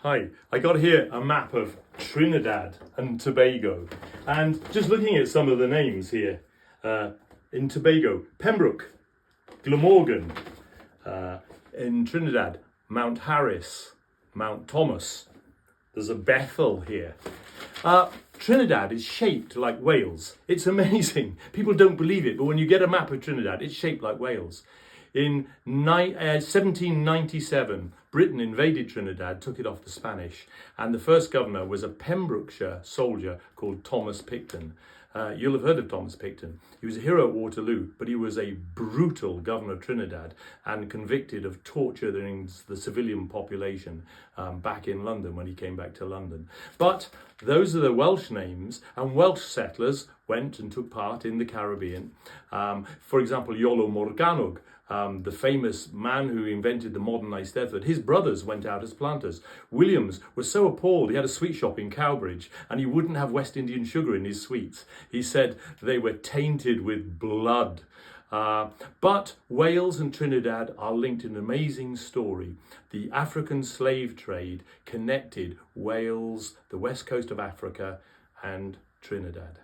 Hi, I got here a map of Trinidad and Tobago, and just looking at some of the names here, in Tobago, Pembroke, Glamorgan, in Trinidad, Mount Harris, Mount Thomas, there's a Bethel here. Trinidad is shaped like Wales. It's amazing. People don't believe it, but when you get a map of Trinidad, it's shaped like Wales. In 1797, Britain invaded Trinidad, took it off the Spanish, and the first governor was a Pembrokeshire soldier called Thomas Picton. You'll have heard of Thomas Picton. He was a hero at Waterloo, but he was a brutal governor of Trinidad and convicted of torturing the civilian population back in London when he came back to London. But those are the Welsh names, and Welsh settlers went and took part in the Caribbean. For example, Iolo Morgannwg, the famous man who invented the modern Eisteddfod, his brothers went out as planters. Williams was so appalled, he had a sweet shop in Cowbridge and he wouldn't have West Indian sugar in his sweets. He said they were tainted with blood. But Wales and Trinidad are linked in an amazing story. The African slave trade connected Wales, the west coast of Africa, and Trinidad.